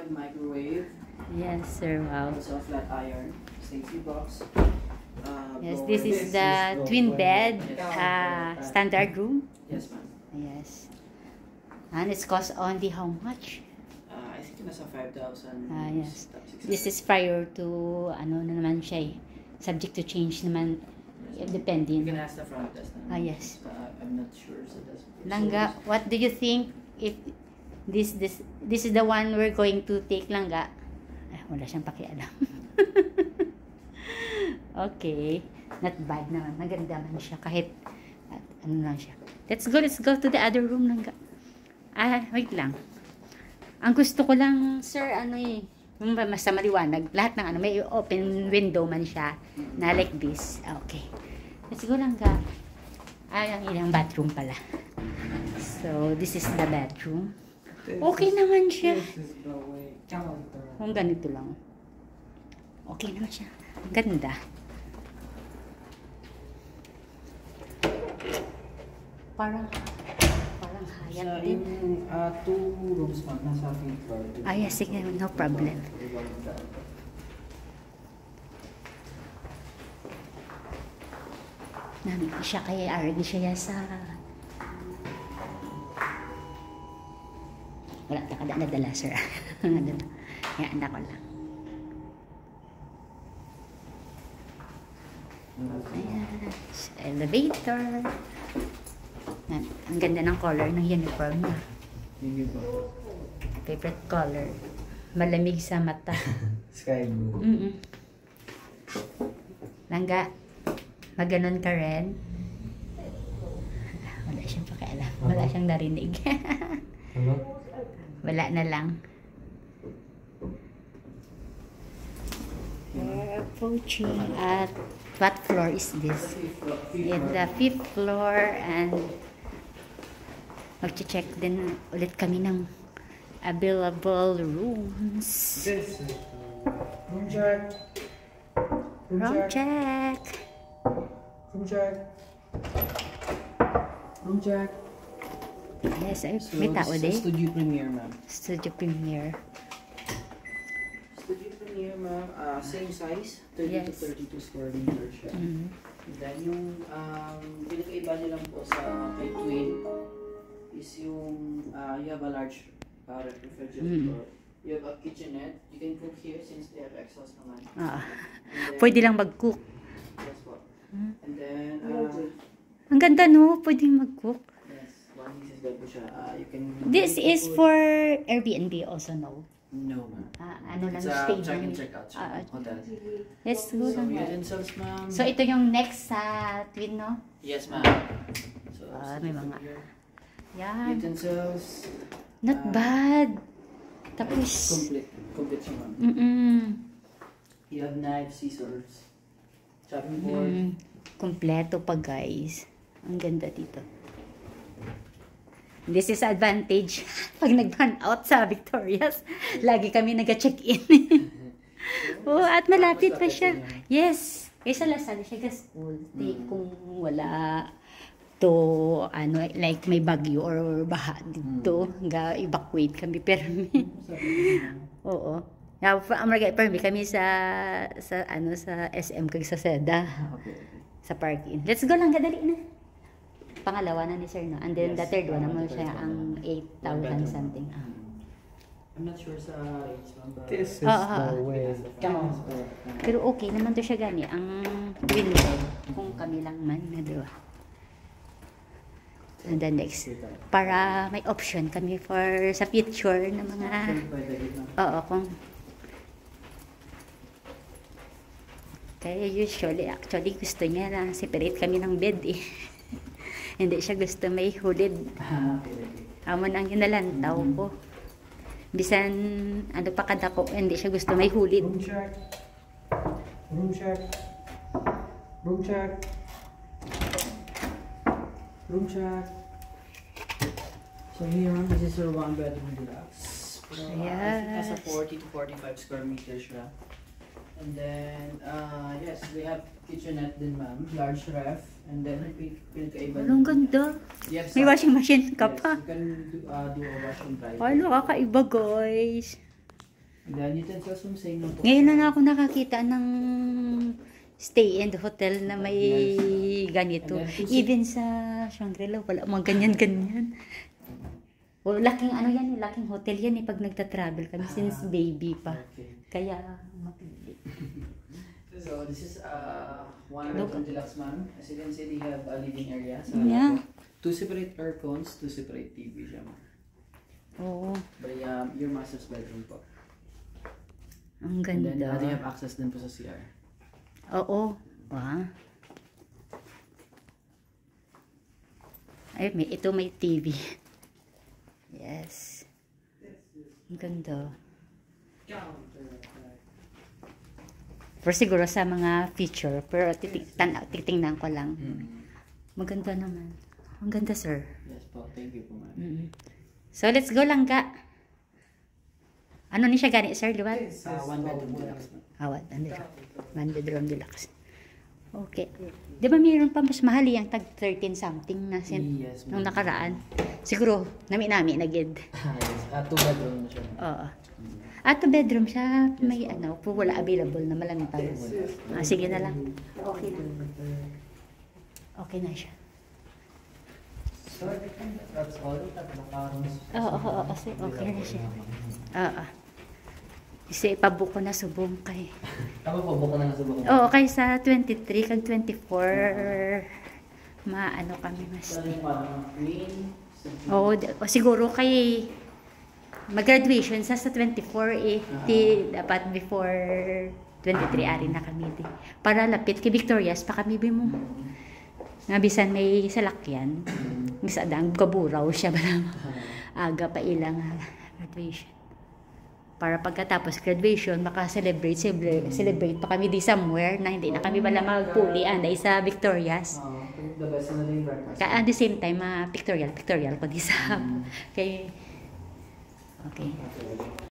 have microwave. Yes, sir. Wow. Also a flat iron. Safety box. Yes, blower. this is the twin bed, standard room. Yes, ma'am. Yes. And it's cost only how much? I think nasa 5,000. Yes. This is prior to, ano na naman siya eh. Subject to change naman. Depending. You can ask the front desk. Yes. I'm not sure. So that's Langga, what do you think if this is the one we're going to take, Langga? Wala siyang pakialam. Okay. Not bad naman. Maganda man siya kahit ano lang siya. Let's go to the other room, Langga. Wait lang. Ang gusto ko lang, sir, ano eh, mas maliwanag. Lahat ng ano, may open window man siya na like this. Okay. Let's go, Langga. Ang ilang bathroom pala. So, this is the bedroom. Okay naman siya. Kung ganito lang. Okay naman siya. Ang ganda. Parang hayat din. Two rooms ma'am. Nasa 5th floor. Yes, sige. No problem. Siya kaya already siya sa... Wala ka kada nadala, sir. Kaya anak ko lang. Ayan. Elevator. Ang ganda ng color ng uniform niya. Favorite color. Malamig sa mata. Sky blue. Langga, maganon ka rin. Wala siyang pakialam. Wala siyang narinig. Ano? Wala na lang. We're approaching at what floor is this? In the 5th floor, and mag-check din ulit kami ng available rooms. This is room check. Room check. Room check. Room check. Yes, may tao din. Studio Premiere, ma'am. Studio Premiere. Studio Premiere, ma'am. Same size. 30 to 32 square meter siya. Then yung pinakaiba niya lang po sa kay Twin is yung you have a large refrigerator. You have a kitchenette. You can cook here since they have exhaust naman. Pwede lang mag-cook. Yes po. And then ang ganda, no? Pwede mag-cook. yes, one is bed po siya. You can This is for Airbnb also, no? no, ma'am. Ano lang, It's a stay check lang. and check out hotel. Let's go So lang. utensils, ma'am. So, ito yung next sa Twin, no? Yes, ma'am. So, may mga... here. Yan. Utensils. Not bad. Tapos... Complete siya, ma'am. You have knives, scissors, chopping board. Kompleto pa, guys. Ang ganda dito. This is advantage. Pag nag-burn out sa Victoria's, lagi kami nag-check-in. At malapit pa siya. Yes. Kaysa Lasal siya school. Kung wala to, like may bagyo or baha dito, ga-evacuate kami permi. Oo. Now, permi kami sa SM kag sa Seda. Sa parking. Let's go lang, kadali na. Pangalawa na ni sir, no? And then the third one naman siya ang 8,000 something. I'm not sure sa range, ma'am. This is the way. Pero okay naman to siya gani. Ang twin bed, kung kami lang man na dalawa. And then next, para may option kami for sa future na mga... Oo, kung... Kaya actually gusto niya na separate kami ng bed eh. Hindi siya gusto may hulid. Amon ang ginalantaw ko. Bisan ano pa kadako, hindi siya gusto may hulid. Room check. Room check. Room check. Room check. So here, this is your one bedroom deluxe. Yes. Nasa 40 to 45 square meters siya. And then, yes, we have kitchenette din, ma'am. Large ref. And then, pinakaiba. Ang ganda. Yes, May washing machine ka yes, pa. you can do a wash and dry. Ano, kakaiba guys. Then utensils room, same lang po. Ngayon na ako nakakita ng stay and hotel na may ganito. Even sa Shangri-La, wala mga ganyan-ganyan. O, laking ano yan, laking hotel yan pag nagta-travel kami since baby pa. Okay. Kaya, mapili. So, this is one bedroom deluxe, ma'am. As you can see, they have a living area. So, Yeah. 2 separate aircons, 2 separate TV siya, ma'am. Oo, But your master's bedroom po. ang And then, ganda. they have access din po sa CR. Oo, wow. Ay, ito may TV. Yes. Ang ganda. Pero siguro sa mga feature, pero titingnan ko lang. Maganda naman. Ang ganda, sir. Yes po, thank you po, ma'am. So, let's go lang ka. Ano ni siya gani, sir? Liwat? 1 bedroom deluxe, ma'am. Awat, one bedroom deluxe. Okay. Di ba mayroon pa mas mahal yung tag 13 something na Yes, nung ma'am. nakaraan? Siguro, nami-nami na gid. Yes, 2 bedroom na siya. Oo. At 2 bedroom siya, may ano, po wala available na malamig tayo. Sige na lang. Okay na. Okay na siya. So, I think that's all. Tatlo rooms. Oo, okay na siya. Oo. Kasi pabuko na subong kay. Tama po, buko na nasa buko. Oo, kay sa 23 kag 24 maano kami mas. So, yung queen. Oo, siguro kay mag-graduation sa 24 dapat before 23 ari na kami di. Para lapit kay Victoria's pa kami bimo. Nga bisan may salakyan. Bisa dang kaburaw siya ba aga pa ilang graduation. Para pagkatapos graduation, maka-celebrate pa kami di somewhere na hindi na kami bala magpulian dahil sa Victoria's. The best na rin breakfast. At the same time, pictorial pa di sa kay okay.